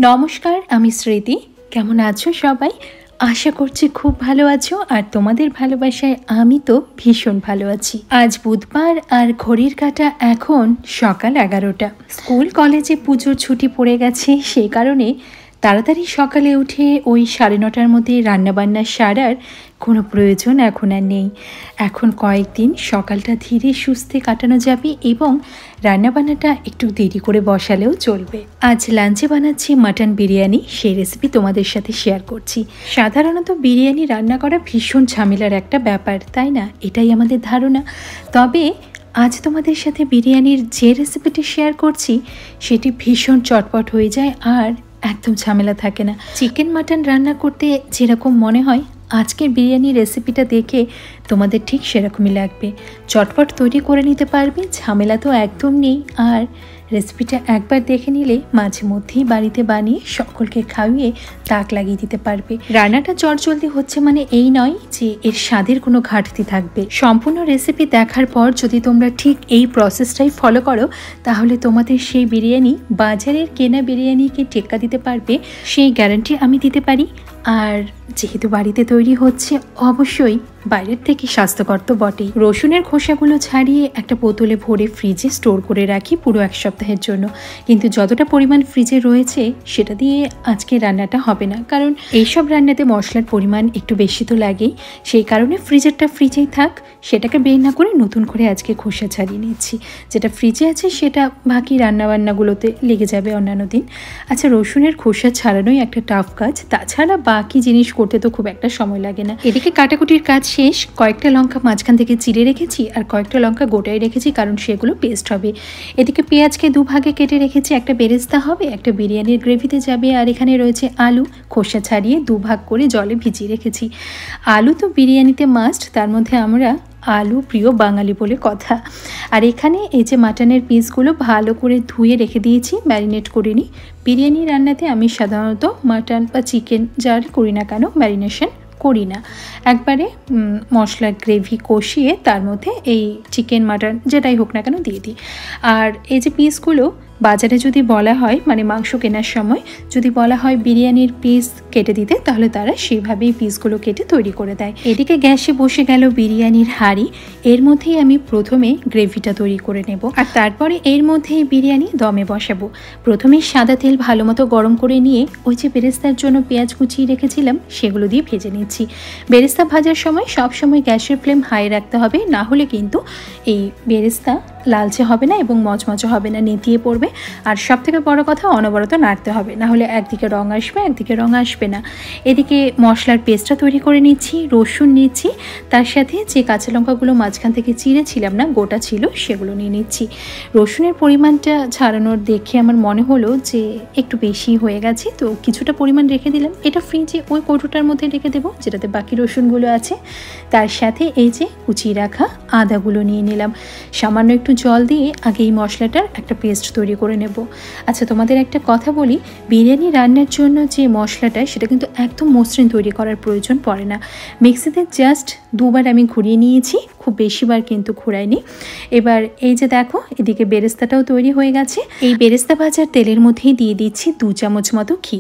নমস্কার, আমি স্মৃতি। কেমন আছো সবাই? আশা করছি খুব ভালো আছো, আর তোমাদের ভালোবাসায় আমি তো ভীষণ ভালো আছি। আজ বুধবার আর ঘড়ির কাঁটা এখন সকাল 11টা। স্কুল কলেজে পুজোর ছুটি পড়ে গেছে, সেই কারণে তাড়াতাড়ি সকালে উঠে ওই 9:30টার মধ্যে রান্নাবান্না সারার কোনো প্রয়োজন এখন আর নেই। এখন কয়েকদিন সকালটা ধীরে সুস্থে কাটানো যাবে এবং রান্নাবান্নাটা একটু দেরি করে বসালেও চলবে। আজ লাঞ্চে বানাচ্ছি মাটন বিরিয়ানি, সেই রেসিপি তোমাদের সাথে শেয়ার করছি। সাধারণত বিরিয়ানি রান্না করা ভীষণ ঝামেলার একটা ব্যাপার, তাই না? এটাই আমাদের ধারণা। তবে আজ তোমাদের সাথে বিরিয়ানির যে রেসিপিটি শেয়ার করছি সেটি ভীষণ চটপট হয়ে যায় আর একদম ঝামেলা থাকে না। চিকেন মাটন রান্না করতে যেরকম মনে হয়, আজকের বিরিয়ানি রেসিপিটা দেখে তোমাদের ঠিক সেরকমই লাগবে। চটপট তৈরি করে নিতে পারবে, ঝামেলা তো একদম নেই। আর রেসিপিটা একবার দেখে নিলে মাঝে মধ্যেই বাড়িতে বানিয়ে সকলকে খাইয়ে তাক লাগিয়ে দিতে পারবে। রান্নাটা চটজলদি হচ্ছে মানে এই নয় যে এর স্বাদের কোনো ঘাটতি থাকবে। সম্পূর্ণ রেসিপি দেখার পর যদি তোমরা ঠিক এই প্রসেসটাই ফলো করো, তাহলে তোমাদের সেই বিরিয়ানি বাজারের কেনা বিরিয়ানিকে টেক্কা দিতে পারবে, সেই গ্যারান্টি আমি দিতে পারি। আর যেহেতু বাড়িতে তৈরি হচ্ছে, অবশ্যই বাইরের থেকে স্বাস্থ্যকর তো বটেই। রসুনের খোসাগুলো ছাড়িয়ে একটা বোতলে ভরে ফ্রিজে স্টোর করে রাখি পুরো 1 সপ্তাহের জন্য। কিন্তু যতটা পরিমাণ ফ্রিজে রয়েছে সেটা দিয়ে আজকে রান্নাটা হবে না, কারণ এইসব রান্নাতে মশলার পরিমাণ একটু বেশি তো লাগেই। সেই কারণে ফ্রিজেরটা ফ্রিজেই থাক, সেটাকে বের না করে নতুন করে আজকে খোসা ছাড়িয়ে নিচ্ছি। যেটা ফ্রিজে আছে সেটা বাকি রান্নাবান্নাগুলোতে লেগে যাবে অন্যান্য দিন। আচ্ছা, রসুনের খোসা ছাড়ানোই একটা টাফ কাজ, তাছাড়া বাকি জিনিস করতে তো খুব একটা সময় লাগে না। এদিকে কাটাকুটির কাজ শেষ। কয়েকটা লঙ্কা মাঝখান থেকে চিড়ে রেখেছি আর কয়েকটা লঙ্কা গোটাই রেখেছি, কারণ সেগুলো পেস্ট হবে। এদিকে পেঁয়াজকে 2 ভাগে কেটে রেখেছি, একটা বেরেস্তা হবে, একটা বিরিয়ানির গ্রেভিতে যাবে। আর এখানে রয়েছে আলু, খোসা ছাড়িয়ে 2 ভাগ করে জলে ভিজিয়ে রেখেছি। আলু তো বিরিয়ানিতে মাস্ট, তার মধ্যে আমরা আলু প্রিয় বাঙালি বলে কথা। আর এখানে এই যে মাটনের পিসগুলো ভালো করে ধুয়ে রেখে দিয়েছি, ম্যারিনেট করে নিই। বিরিয়ানি রান্নাতে আমি সাধারণত মাটন বা চিকেন যার করি না কেন ম্যারিনেশন করি না, একবারে মশলার গ্রেভি কষিয়ে তার মধ্যে এই চিকেন মাটন যেটাই হোক না কেন দিয়ে দিই। আর এই যে পিসগুলো বাজারে যদি বলা হয়, মানে মাংস কেনার সময় যদি বলা হয় বিরিয়ানির পিস কেটে দিতে, তাহলে তারা সেইভাবেই পিসগুলো কেটে তৈরি করে দেয়। এদিকে গ্যাসে বসে গেল বিরিয়ানির হাঁড়ি, এর মধ্যেই আমি প্রথমে গ্রেভিটা তৈরি করে নেব আর তারপরে এর মধ্যেই বিরিয়ানি দমে বসাবো। প্রথমে সাদা তেল ভালো মতো গরম করে নিয়ে ওই যে বেরেস্তার জন্য পেঁয়াজ কুচিয়ে রেখেছিলাম সেগুলো দিয়ে ভেজে নিচ্ছি। বেরেস্তা ভাজার সময় সবসময় গ্যাসের ফ্লেম হাই রাখতে হবে, না হলে কিন্তু এই বেরেস্তা লালচে হবে না এবং মচমচে হবে না, নেতিয়ে পড়বে। আর সব থেকে বড় কথা, অনবরত নাড়তে হবে, না হলে একদিকে রং আসবে একদিকে রং আসবে না। এদিকে মশলার পেস্টটা তৈরি করে নিচ্ছি, রসুন নিচ্ছি, তার সাথে যে কাঁচা লঙ্কাগুলো মাঝখান থেকে চিড়েছিলাম না, গোটা ছিল, সেগুলো নিয়ে নিচ্ছি। রসুনের পরিমাণটা ছাড়ানোর দেখে আমার মনে হলো যে একটু বেশি হয়ে গেছে, তো কিছুটা পরিমাণ রেখে দিলাম। এটা ফ্রিজে ওই কৌটোটার মধ্যে রেখে দেবো যেটাতে বাকি রসুনগুলো আছে। তার সাথে এই যে কুচিয়ে রাখা আদাগুলো নিয়ে নিলাম। সামান্য একটু জল দিয়ে আগে এই মশলাটার একটা পেস্ট তৈরি করে নেব। আচ্ছা, তোমাদের একটা কথা বলি, বিরিয়ানি রান্নার জন্য যে মশলাটা সেটা কিন্তু একদম মসৃণ তৈরি করার প্রয়োজন পড়ে না। মিক্সিতে জাস্ট 2 বার আমি ঘুরিয়ে নিয়েছি, খুব বেশিবার কিন্তু ঘুরাইনি। এবার এই যে দেখো, এদিকে বেরেস্তাটাও তৈরি হয়ে গেছে। এই বেরেস্তা ভাজার তেলের মধ্যেই দিয়ে দিচ্ছি 2 চামচ মতো ঘি।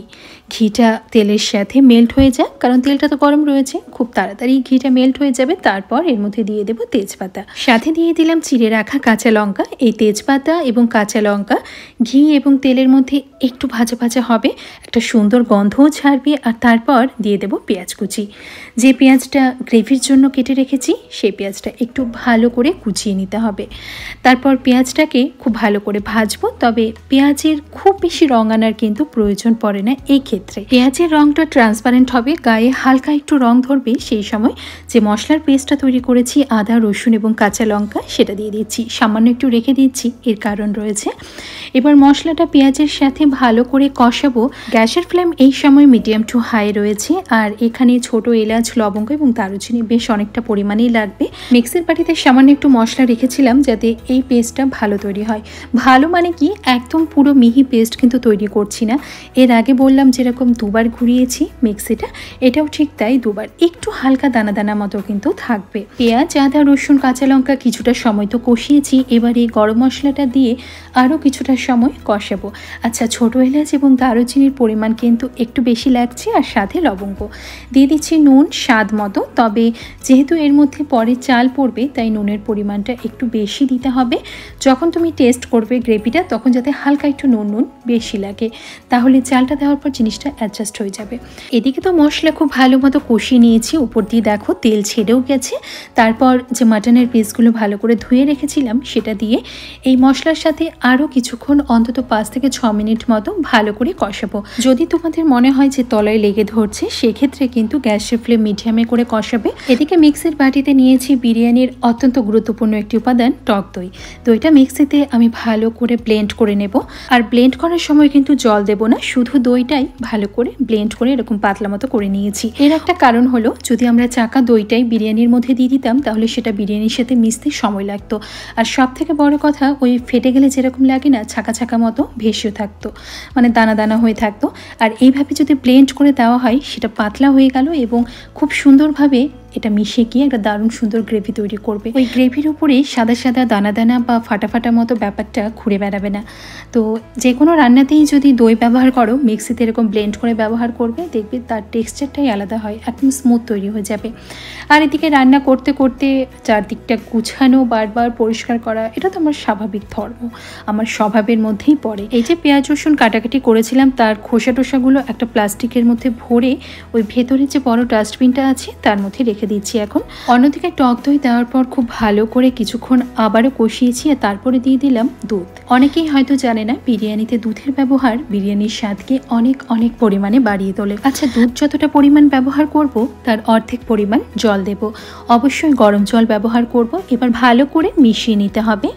ঘিটা তেলের সাথে মেল্ট হয়ে যাক, কারণ তেলটা তো গরম রয়েছে, খুব তাড়াতাড়ি ঘিটা মেল্ট হয়ে যাবে। তারপর এর মধ্যে দিয়ে দেবো তেজপাতা, সাথে দিয়ে দিলাম চিড়ে রাখা কাঁচা লঙ্কা। এই তেজপাতা এবং কাঁচা লঙ্কা ঘি এবং তেলের মধ্যে একটু ভাজা ভাজা হবে, একটা সুন্দর গন্ধও ছাড়বে। আর তারপর দিয়ে দেবো পেঁয়াজ কুচি। যে পেঁয়াজটা গ্রেভির জন্য কেটে রেখেছি সেই পেঁয়াজটা একটু ভালো করে কুচিয়ে নিতে হবে। তারপর পেঁয়াজটাকে খুব ভালো করে ভাজবো, তবে পেঁয়াজের খুব বেশি রং আনার কিন্তু প্রয়োজন পড়ে না। এই ক্ষেত্রে পেঁয়াজের রংটা ট্রান্সপারেন্ট হবে, গায়ে হালকা একটু রং ধরবে, সেই সময় যে মশলার পেস্টটা তৈরি করেছি আদা, রসুন এবং কাঁচা লঙ্কা সেটা দিয়ে দিচ্ছি। সামান্য একটু রেখে দিচ্ছি, এর কারণ রয়েছে। এবার মশলাটা পেঁয়াজের সাথে ভালো করে কষাবো। গ্যাসের ফ্লেম এই সময় মিডিয়াম টু হাই রয়েছে। আর এখানে ছোট এলাচ, লবঙ্গ এবং দারুচিনি বেশ অনেকটা পরিমাণেই লাগবে। মিক্সির বাটিতে সামান্য একটু মশলা রেখেছিলাম যাতে এই পেস্টটা ভালো তৈরি হয়। ভালো মানে কি, একদম পুরো মিহি পেস্ট কিন্তু তৈরি করছি না। এর আগে বললাম যেরকম দুবার ঘুরিয়েছি মিক্সিটা, এটাও ঠিক তাই, দুবার। একটু হালকা দানা দানা মতো কিন্তু থাকবে। পেঁয়াজ, আদা, রসুন, কাঁচা লঙ্কা কিছুটা সময় তো কষিয়েছি। এবার এই গরম মশলাটা দিয়ে আরও কিছুটা সময় কষাবো। আচ্ছা, ছোটো এলাচ এবং দারুচিনির পরিমাণ কিন্তু একটু বেশি লাগছে, আর সাথে লবঙ্গ দিয়ে দিচ্ছি। নুন স্বাদ মতো, তবে যেহেতু এর মধ্যে পরে চাল পড়বে তাই নুনের পরিমাণটা একটু বেশি দিতে হবে। যখন তুমি টেস্ট করবে গ্রেভিটা তখন যাতে হালকা একটু নুন বেশি লাগে, তাহলে চালটা দেওয়ার পর জিনিসটা অ্যাডজাস্ট হয়ে যাবে। এদিকে তো মশলা খুব ভালো মতো কষিয়ে নিয়েছি, উপর দিয়ে দেখো তেল ছেড়েও গেছে। তারপর যে মাটনের পিসগুলো ভালো করে ধুয়ে রেখেছিলাম সেটা দিয়ে এই মশলার সাথে আরও কিছুক্ষণ, অন্তত 5 থেকে 6 মিনিট মতো ভালো করে কষাবো। যদি তোমাদের মনে হয় যে তলায় লেগে ধরছে, সেক্ষেত্রে কিন্তু গ্যাসের ফ্লেম মিডিয়ামে করে কষাবে। এদিকে মিক্সির বাটিতে নিয়েছি বিরিয়ানির অত্যন্ত গুরুত্বপূর্ণ একটি উপাদান, টক দই। দইটা মিক্সিতে আমি ভালো করে ব্লেন্ড করে নেব। আর ব্লেন্ড করার সময় কিন্তু জল দেব না, শুধু দইটাই ভালো করে ব্লেন্ড করে এরকম পাতলা মতো করে নিয়েছি। এর একটা কারণ হলো, যদি আমরা চাকা দইটাই বিরিয়ানির মধ্যে দিয়ে দিতাম তাহলে সেটা বিরিয়ানির সাথে মিশতে সময় লাগতো। আর সব থেকে বড় কথা, ওই ফেটে গেলে যেরকম লাগে না, ছাকা ছাকা মতো ভেসেও থাকতো, মানে দানা দানা হয়ে থাকতো। আর এইভাবে যদি ব্লেন্ড করে দেওয়া হয় সেটা পাতলা হয়ে গেল এবং খুব সুন্দরভাবে এটা মিশে গিয়ে একটা দারুণ সুন্দর গ্রেভি তৈরি করবে। ওই গ্রেভির উপরে সাদা সাদা দানা দানা বা ফাটা ফাটা মতো ব্যাপারটা ঘুরে বেড়াবে না। তো যে কোনো রান্নাতেই যদি দই ব্যবহার করো, মিক্সিতে এরকম ব্লেন্ড করে ব্যবহার করবে, দেখবে তার টেক্সচারটাই আলাদা হয়, একদম স্মুথ তৈরি হয়ে যাবে। আর এদিকে রান্না করতে করতে চারদিকটা গুছানো, বারবার পরিষ্কার করা, এটা তো আমার স্বাভাবিক ধর্ম, আমার স্বভাবের মধ্যেই পড়ে। এই যে পেঁয়াজ রসুন কাটাকাটি করেছিলাম তার খোসা টোসাগুলো একটা প্লাস্টিকের মধ্যে ভরে ওই ভেতরে যে বড় ডাস্টবিনটা আছে তার মধ্যে রেখে দিচ্ছি এখন। অন্যদিকে টক দই দেওয়ার পর খুব ভালো করে কিছুক্ষণ আবারও কষিয়েছি, আর তারপরে দিয়ে দিলাম দুধ। অনেকেই হয়তো জানে না, বিরিয়ানিতে দুধের ব্যবহার বিরিয়ানির স্বাদকে অনেক অনেক পরিমাণে বাড়িয়ে তোলে। আচ্ছা, দুধ যতটা পরিমাণ ব্যবহার করব তার অর্ধেক পরিমাণ জল দেব। অবশ্যই গরম জল ব্যবহার করব। এবার ভালো করে মিশিয়ে নিতে হবে।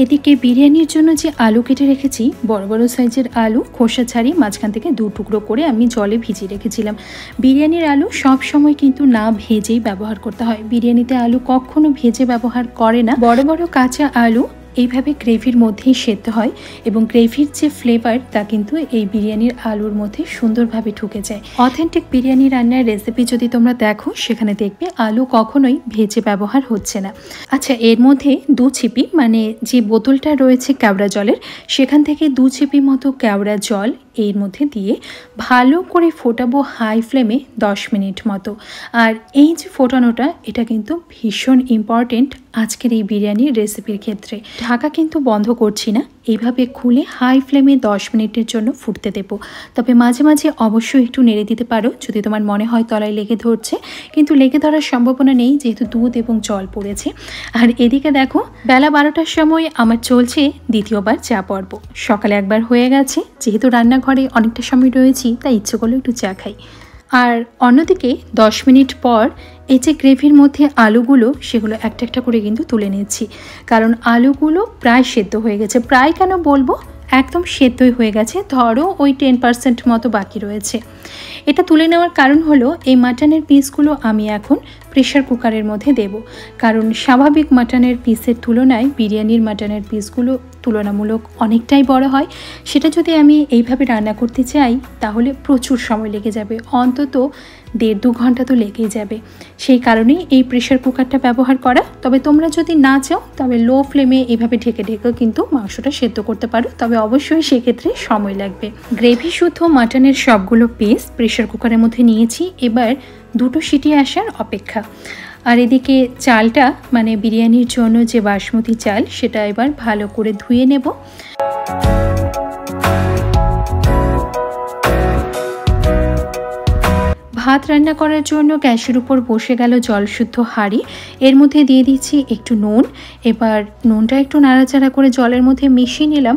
এদিকে বিরিয়ানির জন্য যে আলু কেটে রেখেছি, বড় বড় সাইজের আলু, খোসা ছাড়িয়ে মাঝখান থেকে 2 টুকরো করে আমি জলে ভিজিয়ে রেখেছিলাম। বিরিয়ানির আলু সব সময় কিন্তু না ভেজেই ব্যবহার করতে হয়। বিরিয়ানিতে আলু কখনো ভেজে ব্যবহার করে না। বড় বড় কাঁচা আলু এইভাবে গ্রেভির মধ্যেই সেদ্ধ হয় এবং গ্রেভির যে ফ্লেভার তা কিন্তু এই বিরিয়ানির আলুর মধ্যে সুন্দরভাবে ঢুকে যায়। অথেন্টিক বিরিয়ানি রান্নার রেসিপি যদি তোমরা দেখো, সেখানে দেখবে আলু কখনোই ভেজে ব্যবহার হচ্ছে না। আচ্ছা, এর মধ্যে 2 ছিপি, মানে যে বোতলটা রয়েছে কেওড়া জলের, সেখান থেকে 2 ছিপি মতো কেওড়া জল এর মধ্যে দিয়ে ভালো করে ফোটাবো হাই ফ্লেমে 10 মিনিট মতো। আর এই যে ফোটানোটা, এটা কিন্তু ভীষণ ইম্পর্টেন্ট আজকের এই বিরিয়ানির রেসিপির ক্ষেত্রে। ঢাকা কিন্তু বন্ধ করছি না, এইভাবে খুলে হাই ফ্লেমে 10 মিনিটের জন্য ফুটতে দেব। তবে মাঝে মাঝে অবশ্যই একটু নেড়ে দিতে পারো যদি তোমার মনে হয় তলায় লেগে ধরছে, কিন্তু লেগে ধরার সম্ভাবনা নেই যেহেতু দুধ এবং জল পড়েছে। আর এদিকে দেখো, বেলা 12টার সময় আমার চলছে দ্বিতীয়বার চা পর্ব। সকালে একবার হয়ে গেছে, যেহেতু রান্নাঘরে অনেকটা সময় রয়েছি তাই ইচ্ছে করলে একটু চা খাই। আর অন্যদিকে 10 মিনিট পর এই যে গ্রেভির মধ্যে আলুগুলো, সেগুলো একটা একটা করে কিন্তু তুলে নিচ্ছি, কারণ আলুগুলো প্রায় সেদ্ধ হয়ে গেছে। প্রায় কেন বলবো, একদম সেদ্ধই হয়ে গেছে। ধরো ওই 10% মতো বাকি রয়েছে। এটা তুলে নেওয়ার কারণ হলো, এই মাটনের পিসগুলো আমি এখন প্রেশার কুকারের মধ্যে দেব, কারণ স্বাভাবিক মাটনের পিসের তুলনায় বিরিয়ানির মাটনের পিসগুলো তুলনামূলক অনেকটাই বড় হয়। সেটা যদি আমি এইভাবে রান্না করতে চাই তাহলে প্রচুর সময় লেগে যাবে, অন্তত 1.5-2 ঘন্টা তো লেগেই যাবে। সেই কারণেই এই প্রেশার কুকারটা ব্যবহার করা। তবে তোমরা যদি না চাও তবে লো ফ্লেমে এইভাবে ঢেকে ঢেকে কিন্তু মাংসটা সেদ্ধ করতে পারো, তবে অবশ্যই সেক্ষেত্রে সময় লাগবে। গ্রেভি শুদ্ধ মাটনের সবগুলো পিস প্রেশার কুকারের মধ্যে নিয়েছি, এবার 2টো সিটি আসার অপেক্ষা। আর এদিকে চালটা, মানে বিরিয়ানির জন্য যে বাসমতি চাল, সেটা এবার ভালো করে ধুয়ে নেব। ভাত রান্না করার জন্য গ্যাসের উপর বসে গেল জলশুদ্ধ হাঁড়ি। এর মধ্যে দিয়ে দিচ্ছি একটু নুন। এবার নুনটা একটু নাড়াচাড়া করে জলের মধ্যে মিশিয়ে নিলাম।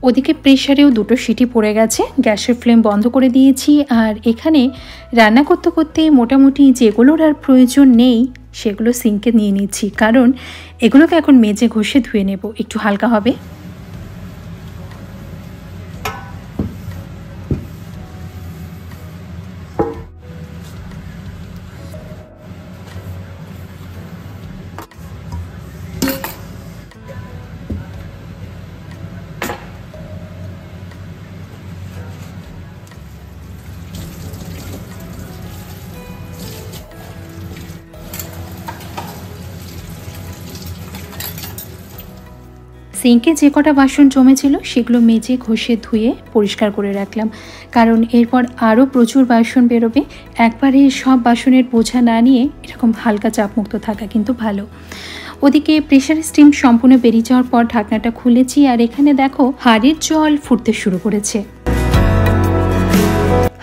ওদিকে প্রেশারেও 2টো সিটি পড়ে গেছে, গ্যাসের ফ্লেম বন্ধ করে দিয়েছি। আর এখানে রান্না করতে করতে মোটামুটি যেগুলোর আর প্রয়োজন নেই সেগুলো সিঙ্কে নিয়ে নিচ্ছি, কারণ এগুলোকে এখন মেজে ঘষে ধুয়ে নেব, একটু হালকা হবে। সিঙ্কে যে কটা বাসন জমেছিল সেগুলো মেজে ঘষে ধুয়ে পরিষ্কার করে রাখলাম, কারণ এরপর আরও প্রচুর বাসন বেরোবে। একবারে সব বাসনের বোঝা না নিয়ে এরকম হালকা চাপমুক্ত থাকা কিন্তু ভালো। ওদিকে প্রেশার স্টিম সম্পূর্ণ বেরিয়ে যাওয়ার পর ঢাকনাটা খুলেছি, আর এখানে দেখো হাঁড়ির জল ফুটতে শুরু করেছে।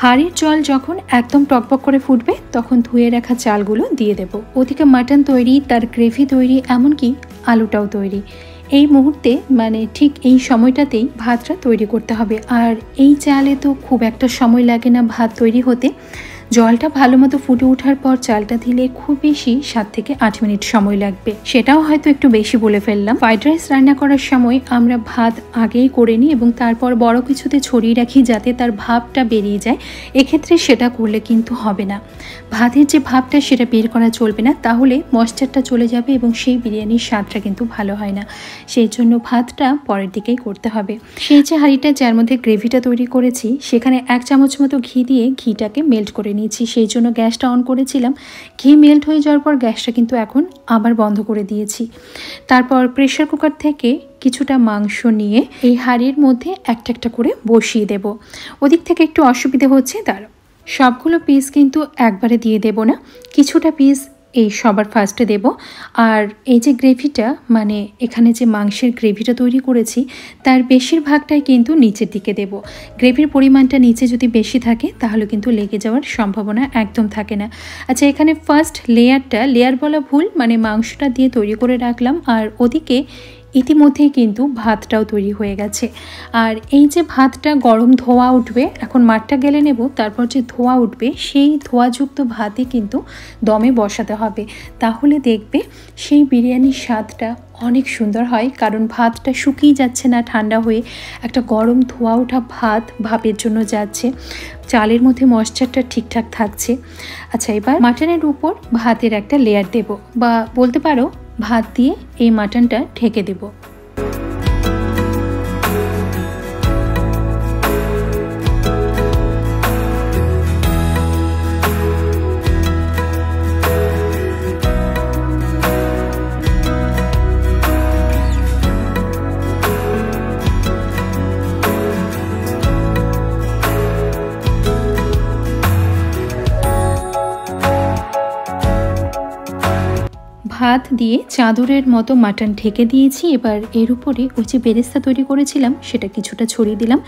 হাঁড়ির জল যখন একদম টকবক করে ফুটবে তখন ধুয়ে রাখা চালগুলো দিয়ে দেব। ওদিকে মাটন তৈরি, তার গ্রেভি তৈরি, এমনকি আলুটাও তৈরি। এই মুহূর্তে মানে ঠিক এই সময়টাতেই ভাতটা তৈরি করতে হবে। আর এই চালে তো খুব একটা সময় লাগে না ভাত তৈরি হতে। জলটা ভালো মতো ফুটে ওঠার পর চালটা দিলে খুব বেশি 7 থেকে 8 মিনিট সময় লাগবে, সেটাও হয়তো একটু বেশি বলে ফেললাম। ফ্রাইড রাইস রান্না করার সময় আমরা ভাত আগেই করে নিই এবং তারপর বড় কিছুতে ছড়িয়ে রাখি যাতে তার ভাবটা বেরিয়ে যায়। এক্ষেত্রে সেটা করলে কিন্তু হবে না, ভাতের যে ভাবটা সেটা বের করা চলবে না, তাহলে ময়েশ্চারটা চলে যাবে এবং সেই বিরিয়ানির স্বাদটা কিন্তু ভালো হয় না। সেই জন্য ভাতটা পরের দিকেই করতে হবে। সেই যে হাঁড়িটা যার মধ্যে গ্রেভিটা তৈরি করেছি সেখানে 1 চামচ মতো ঘি দিয়ে ঘিটাকে মেল্ট করে নিয়েছি, সেই জন্য গ্যাসটা অন করেছিলাম। ঘি মেল্ট হয়ে যাওয়ার পর গ্যাসটা কিন্তু এখন আবার বন্ধ করে দিয়েছি। তারপর প্রেশার কুকার থেকে কিছুটা মাংস নিয়ে এই হাঁড়ির মধ্যে একটা একটা করে বসিয়ে দেব। ওদিক থেকে একটু অসুবিধে হচ্ছে, তার সবগুলো পিস কিন্তু একবারে দিয়ে দেব না, কিছুটা পিস এই সবার ফার্স্টে দেব। আর এই যে গ্রেভিটা মানে এখানে যে মাংসের গ্রেভিটা তৈরি করেছি তার বেশিরভাগটাই কিন্তু নিচের দিকে দেব। গ্রেভির পরিমাণটা নিচে যদি বেশি থাকে তাহলে কিন্তু লেগে যাওয়ার সম্ভাবনা একদম থাকে না। আচ্ছা, এখানে ফার্স্ট লেয়ার বলা ভুল, মানে মাংসটা দিয়ে তৈরি করে রাখলাম। আর ওদিকে ইতিমধ্যেই কিন্তু ভাতটাও তৈরি হয়ে গেছে। আর এই যে ভাতটা গরম ধোয়া উঠবে, এখন মাঠটা গেলে নেব, তারপর যে ধোয়া উঠবে সেই ধোয়াযুক্ত ভাতে কিন্তু দমে বসাতে হবে, তাহলে দেখবে সেই বিরিয়ানির স্বাদটা অনেক সুন্দর হয়। কারণ ভাতটা শুকিয়ে যাচ্ছে না ঠান্ডা হয়ে, একটা গরম ধোয়া ওঠা ভাত ভাপের জন্য যাচ্ছে, চালের মধ্যে ময়েশ্চারটা ঠিকঠাক থাকছে। আচ্ছা, এবার মাটনের উপর ভাতের একটা লেয়ার দেব, বা বলতে পারো ভাত দিয়ে এই মাটনটা ঢেকে দেব। ভাত দিয়ে চাদরের মতো মাটন ঢেকে দিয়েছি। এবার এর উপরে ওই যে বেরেস্তা তৈরি করেছিলাম সেটা কিছুটা ছড়িয়ে দিলাম,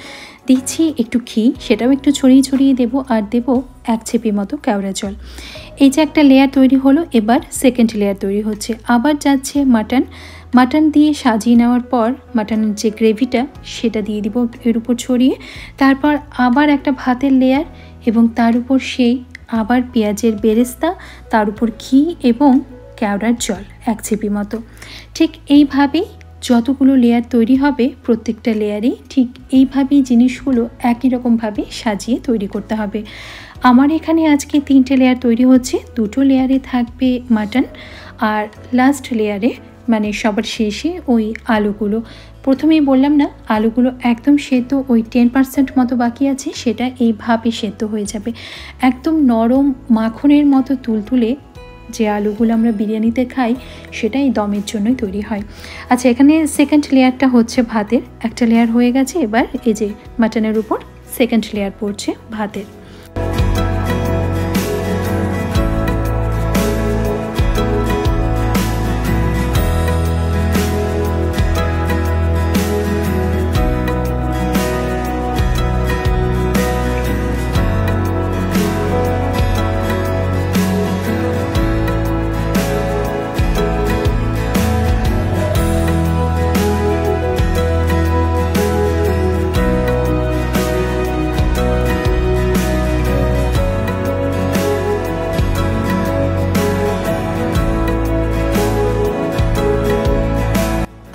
দিচ্ছি একটু ঘি, সেটাও একটু ছড়িয়ে দেব, আর দেব 1 ছিপি মতো কেওড়া জল। এই যে একটা লেয়ার তৈরি হলো, এবার সেকেন্ড লেয়ার তৈরি হচ্ছে। আবার যাচ্ছে মাটন দিয়ে সাজিয়ে নেওয়ার পর মাটনের যে গ্রেভিটা সেটা দিয়ে দিব এর উপর ছড়িয়ে, তারপর আবার একটা ভাতের লেয়ার এবং তার উপর সেই আবার পেঁয়াজের বেরেস্তা, তার উপর ঘি এবং কেওড়ার জল 1 ছিপি মতো। ঠিক এইভাবেই যতগুলো লেয়ার তৈরি হবে প্রত্যেকটা লেয়ারেই ঠিক এইভাবেই জিনিসগুলো একই রকমভাবে সাজিয়ে তৈরি করতে হবে। আমার এখানে আজকে 3টে লেয়ার তৈরি হচ্ছে, 2টো লেয়ারে থাকবে মাটন, আর লাস্ট লেয়ারে মানে সবার শেষে ওই আলুগুলো। প্রথমেই বললাম না, আলুগুলো একদম সেদ্ধ, ওই 10% মতো বাকি আছে, সেটা এইভাবে সেদ্ধ হয়ে যাবে। একদম নরম মাখনের মতো তুলতুলে যে আলুগুলো আমরা বিরিয়ানিতে খাই সেটাই দমের জন্যই তৈরি হয়। আচ্ছা, এখানে সেকেন্ড লেয়ারটা হচ্ছে ভাতের, একটা লেয়ার হয়ে গেছে, এবার এই যে মাটনের উপর সেকেন্ড লেয়ার পড়ছে ভাতের।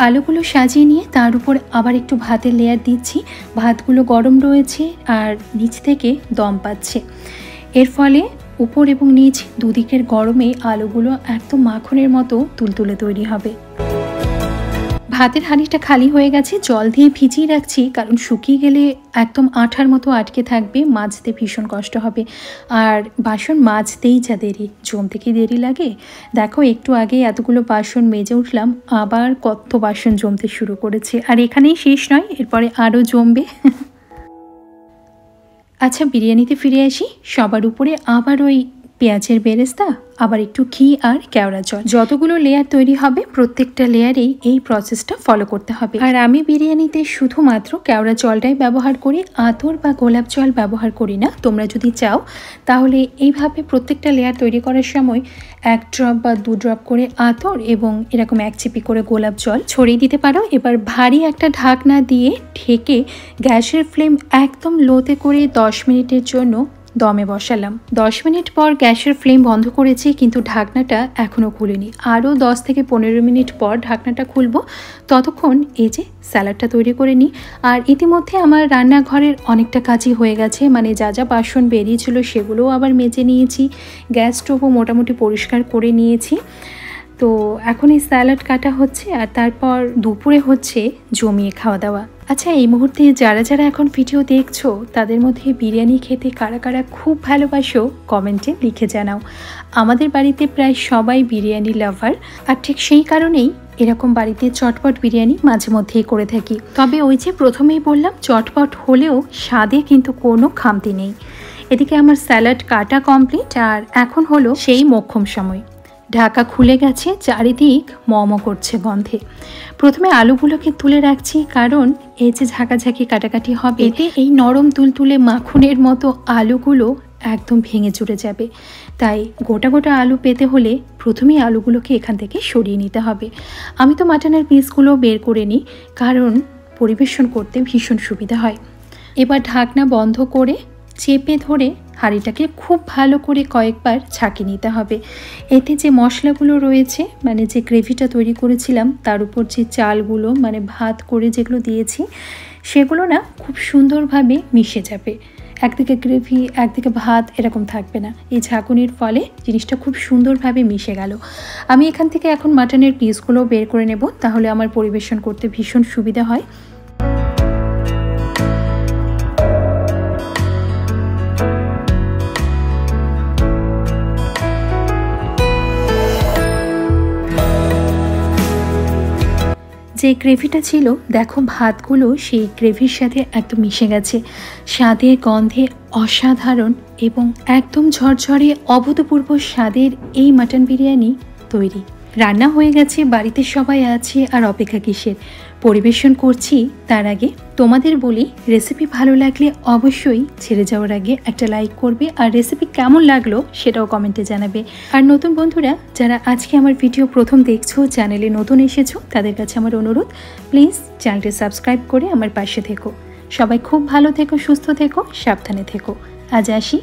আলুগুলো সাজিয়ে নিয়ে তার উপর আবার একটু ভাতের লেয়ার দিচ্ছি। ভাতগুলো গরম রয়েছে আর নিচ থেকে দম পাচ্ছে, এর ফলে উপর এবং নিচ দুদিকের গরমে আলুগুলো একদম মাখনের মতো তুলতুলে তৈরি হবে। ভাতের হাঁড়িটা খালি হয়ে গেছে, জল দিয়ে ভিজিয়ে রাখছি, কারণ শুকিয়ে গেলে একদম আঠার মতো আটকে থাকবে, মাজতে ভীষণ কষ্ট হবে। আর বাসন মাজতেই যা দেরি, জমতে কি দেরি লাগে। দেখো একটু আগে এতগুলো বাসন মেজে উঠলাম, আবার কত বাসন জমতে শুরু করেছে। আর এখানেই শেষ নয়, এরপরে আরও জমবে। আচ্ছা, বিরিয়ানিতে ফিরে আসি। সবার উপরে আবার ওই পেঁয়াজের বেরেস্তা, আবার একটু ঘি আর কেওড়া জল। যতগুলো লেয়ার তৈরি হবে প্রত্যেকটা লেয়ারেই এই প্রসেসটা ফলো করতে হবে। আর আমি বিরিয়ানিতে শুধুমাত্র কেওড়া জলটাই ব্যবহার করি, আতর বা গোলাপ জল ব্যবহার করি না। তোমরা যদি চাও তাহলে এইভাবে প্রত্যেকটা লেয়ার তৈরি করার সময় 1 ড্রপ বা 2 ড্রপ করে আতর এবং এরকম 1 চিপি করে গোলাপ জল ছড়িয়ে দিতে পারো। এবার ভারী একটা ঢাকনা দিয়ে ঢেকে গ্যাসের ফ্লেম একদম লোতে করে 10 মিনিটের জন্য দমে বসালাম। 10 মিনিট পর গ্যাসের ফ্লেম বন্ধ করেছি, কিন্তু ঢাকনাটা এখনও খুলিনি। আরও 10 থেকে 15 মিনিট পর ঢাকনাটা খুলবো। ততক্ষণ এই যে স্যালাডটা তৈরি করে নিই। আর ইতিমধ্যে আমার রান্নাঘরের অনেকটা কাজই হয়ে গেছে, মানে যা যা বাসন বেরিয়েছিল সেগুলোও আবার মেজে নিয়েছি, গ্যাস স্টোভও মোটামুটি পরিষ্কার করে নিয়েছি। তো এখন এই স্যালাড কাটা হচ্ছে, আর তারপর দুপুরে হচ্ছে জমিয়ে খাওয়া দাওয়া। আচ্ছা, এই মুহূর্তে যারা যারা এখন ভিডিও দেখছো তাদের মধ্যে বিরিয়ানি খেতে কারা কারা খুব ভালোবাসো কমেন্টে লিখে জানাও। আমাদের বাড়িতে প্রায় সবাই বিরিয়ানি লাভার, আর ঠিক সেই কারণেই এরকম বাড়িতে চটপট বিরিয়ানি মাঝে মধ্যেই করে থাকি। তবে ওই যে প্রথমেই বললাম, চটপট হলেও স্বাদে কিন্তু কোনো খামতি নেই। এদিকে আমার স্যালাড কাটা কমপ্লিট, আর এখন হলো সেই মোক্ষম সময়। ঢাকা খুলে গেছে, চারিদিক মম করছে গন্ধে। প্রথমে আলুগুলোকে তুলে রাখছি, কারণ এই যে ঝাঁকাঝাঁকি কাটাকাটি হবে এতে এই নরম তুলতুলে মাখনের মতো আলুগুলো একদম ভেঙে চুরে যাবে। তাই গোটা গোটা আলু পেতে হলে প্রথমেই আলুগুলোকে এখান থেকে সরিয়ে নিতে হবে। আমি তো মাটনের পিসগুলো বের করে নিই, কারণ পরিবেশন করতে ভীষণ সুবিধা হয়। এবার ঢাকনা বন্ধ করে চেপে ধরে হাঁড়িটাকে খুব ভালো করে কয়েকবার ছাঁকিয়ে নিতে হবে। এতে যে মশলাগুলো রয়েছে, মানে যে গ্রেভিটা তৈরি করেছিলাম তার উপর যে চালগুলো মানে ভাত করে যেগুলো দিয়েছি, সেগুলো না খুব সুন্দরভাবে মিশে যাবে। একদিকে গ্রেভি একদিকে ভাত এরকম থাকবে না। এই ঝাঁকুনির ফলে জিনিসটা খুব সুন্দরভাবে মিশে গেল। আমি এখান থেকে এখন মাটনের পিসগুলো বের করে নেব, তাহলে আমার পরিবেশন করতে ভীষণ সুবিধা হয়। যে গ্রেভিটা ছিল, দেখো ভাতগুলো সেই গ্রেভির সাথে একদম মিশে গেছে। স্বাদে গন্ধে অসাধারণ এবং একদম ঝরঝরে অভূতপূর্ব স্বাদের এই মাটন বিরিয়ানি তৈরি। রান্না হয়ে গেছে, বাড়িতে সবাই আছে, আর অপেক্ষা কিসের? পরিবেশন করছি। তার আগে তোমাদের বলি, রেসিপি ভালো লাগলে অবশ্যই ছেড়ে যাওয়ার আগে একটা লাইক করবে, আর রেসিপি কেমন লাগলো সেটাও কমেন্টে জানাবে। আর নতুন বন্ধুরা যারা আজকে আমার ভিডিও প্রথম দেখছো, চ্যানেলে নতুন এসেছো, তাদের কাছে আমার অনুরোধ, প্লিজ চ্যানেলটি সাবস্ক্রাইব করে আমার পাশে থেকো। সবাই খুব ভালো থেকো, সুস্থ থেকো, সাবধানে থেকো। আজ আসি।